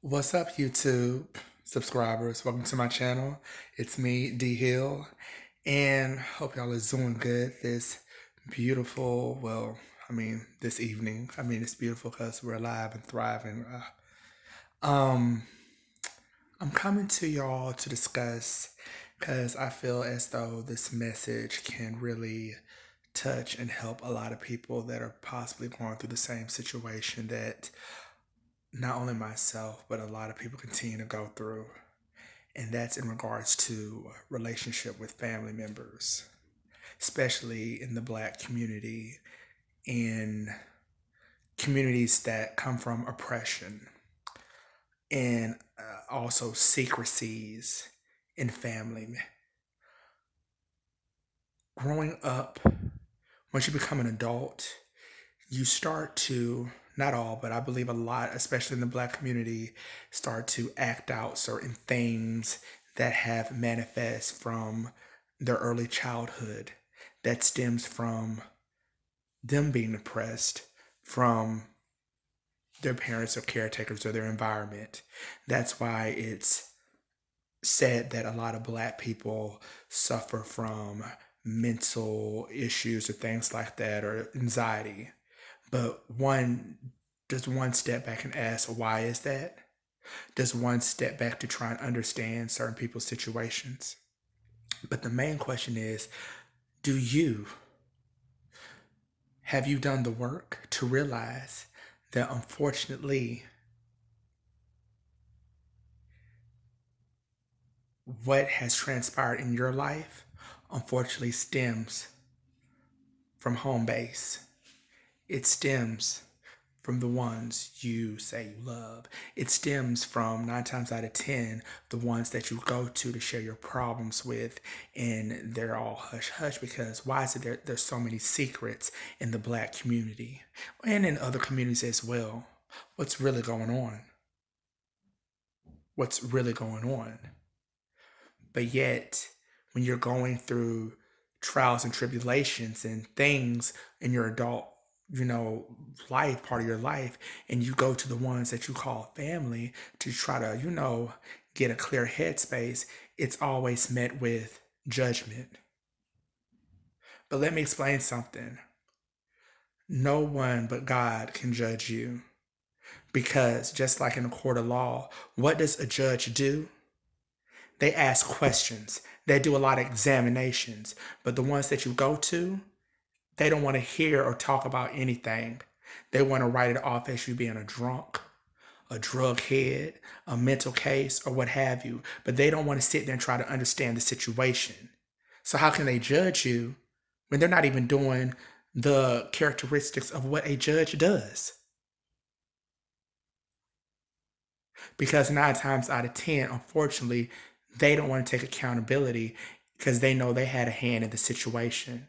What's up, YouTube subscribers? Welcome to my channel. It's me, D Hill, and hope y'all is doing good this beautiful, this evening. It's beautiful because we're alive and thriving. Um, I'm coming to y'all to discuss because I feel as though this message can really touch and help a lot of people that are possibly going through the same situation that not only myself, but a lot of people continue to go through. And that's in regards to relationship with family members, especially in the Black community, in communities that come from oppression, and also secrecies in family. Growing up, once you become an adult, you start to, not all, but I believe a lot, especially in the Black community, start to act out certain things that have manifest from their early childhood, that stems from them being oppressed from their parents or caretakers or their environment. That's why it's said that a lot of Black people suffer from mental issues or things like that, or anxiety. But does one step back and ask, why is that? Does one step back to try and understand certain people's situations? But the main question is, do you, have you done the work to realize that unfortunately what has transpired in your life unfortunately stems from home base? It stems from the ones you say you love. It stems from 9 times out of 10, the ones that you go to share your problems with, and they're all hush hush because why is it there's so many secrets in the Black community and in other communities as well? What's really going on? What's really going on? But yet, when you're going through trials and tribulations and things in your adult, life, part of your life, and you go to the ones that you call family to try to, get a clear headspace, it's always met with judgment. But let me explain something. No one but God can judge you. Because just like in a court of law, what does a judge do? They ask questions. They do a lot of examinations. But the ones that you go to, they don't want to hear or talk about anything. They want to write it off as you being a drunk, a drug head, a mental case, or what have you. But they don't want to sit there and try to understand the situation. So how can they judge you when they're not even doing the characteristics of what a judge does? Because 9 times out of 10, unfortunately, they don't want to take accountability because they know they had a hand in the situation.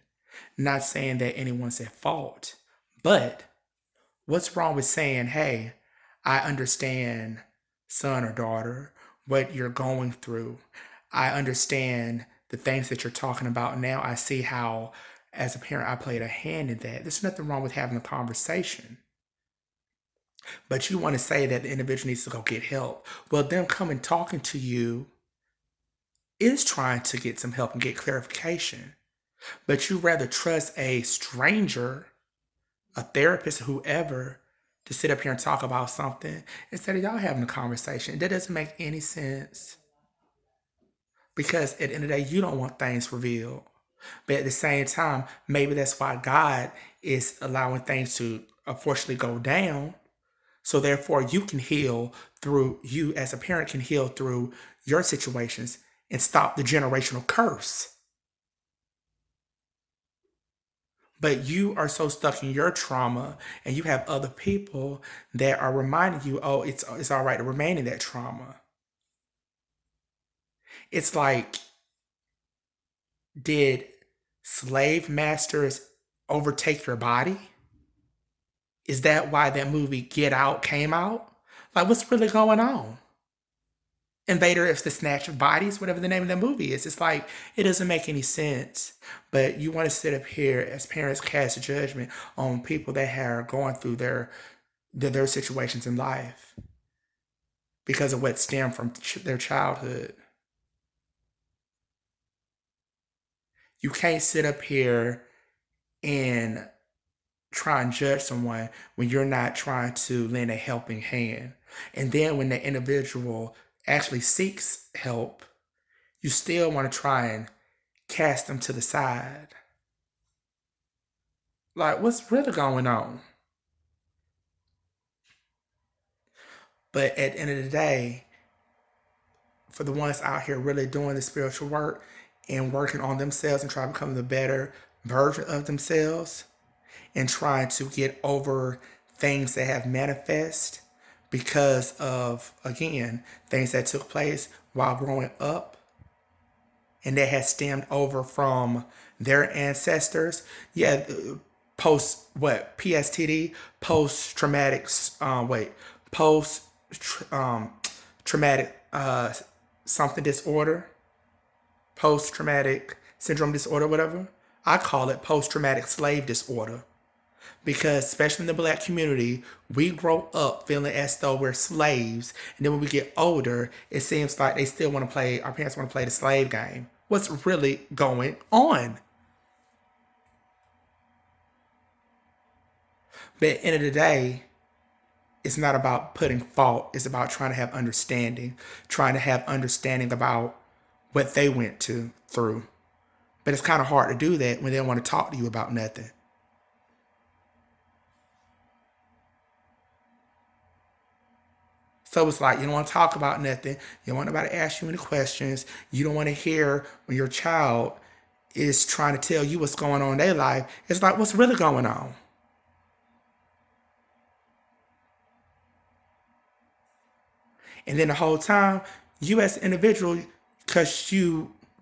Not saying that anyone's at fault, but what's wrong with saying, hey, I understand, son or daughter, what you're going through. I understand the things that you're talking about now. I see how, as a parent, I played a hand in that. There's nothing wrong with having a conversation. But you want to say that the individual needs to go get help. Well, them coming talking to you is trying to get some help and get clarification. But you rather trust a stranger, a therapist, whoever, to sit up here and talk about something instead of y'all having a conversation. That doesn't make any sense. Because at the end of the day, you don't want things revealed. But at the same time, maybe that's why God is allowing things to unfortunately go down. So therefore, you can heal through, you as a parent can heal through your situations and stop the generational curse. But you are so stuck in your trauma, and you have other people that are reminding you, oh, it's all right to remain in that trauma. It's like, did slave masters overtake your body? Is that why that movie Get Out came out? Like, what's really going on? Invader is the Snatch of Bodies, whatever the name of the movie is. It's like, it doesn't make any sense. But you want to sit up here as parents cast judgment on people that are going through their situations in life. because of what stemmed from their childhood. You can't sit up here and try and judge someone when you're not trying to lend a helping hand. And then when the individual actually seeks help, you still want to try and cast them to the side. Like, what's really going on? But at the end of the day, for the ones out here really doing the spiritual work and working on themselves and trying to become the better version of themselves and trying to get over things that have manifest because of, again, things that took place while growing up and that has stemmed over from their ancestors. Yeah, post what? PSTD, post traumatic, post traumatic something disorder, post traumatic syndrome disorder, whatever. I call it post traumatic slave disorder because, especially in the black community, we grow up feeling as though we're slaves, and then when we get older, it seems like they still want to play. Our parents want to play the slave game. What's really going on? But at the end of the day, it's not about putting fault. It's about trying to have understanding, trying to have understanding about what they went through. But it's kind of hard to do that when they don't want to talk to you about nothing. So it's like you don't want to talk about nothing. You don't want nobody to ask you any questions. You don't want to hear when your child is trying to tell you what's going on in their life. It's like, what's really going on? And then the whole time, you as an individual, because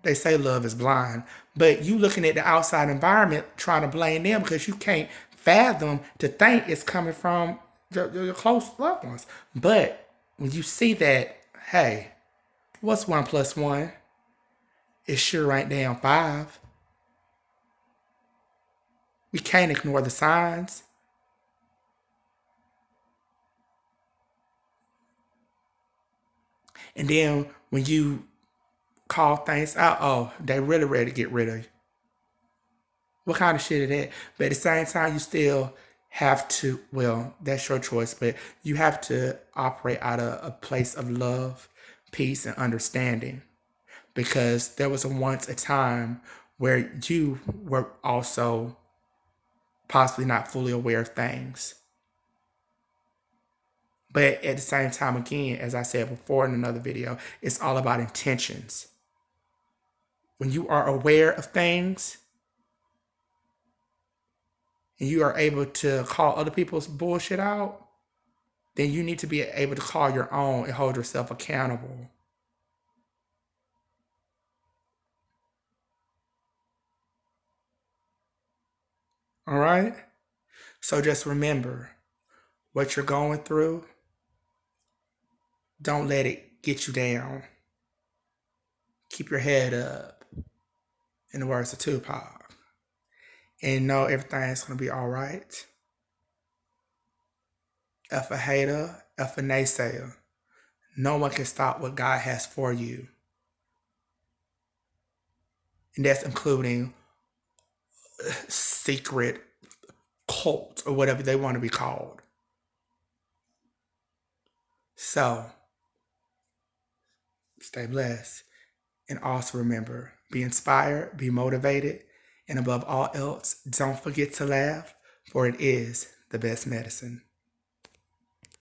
they say love is blind, but you looking at the outside environment trying to blame them because you can't fathom to think it's coming from your close loved ones. But when you see that, hey, what's 1 + 1? It sure ain't damn 5. We can't ignore the signs. And then when you call things out, oh, they really ready to get rid of you. What kind of shit is that? But at the same time, you still have to, well, that's your choice, but you have to operate out of a place of love, peace, and understanding. Because there was once a time where you were also possibly not fully aware of things. But at the same time, again, as I said before in another video, it's all about intentions. When you are aware of things and you are able to call other people's bullshit out, then you need to be able to call your own and hold yourself accountable. All right? So just remember what you're going through, don't let it get you down. Keep your head up, in the words of Tupac. And know everything's going to be all right. If a hater, if a naysayer, no one can stop what God has for you. And that's including secret cult or whatever they want to be called. So, stay blessed. And also remember, be inspired, be motivated, and above all else, don't forget to laugh, for it is the best medicine.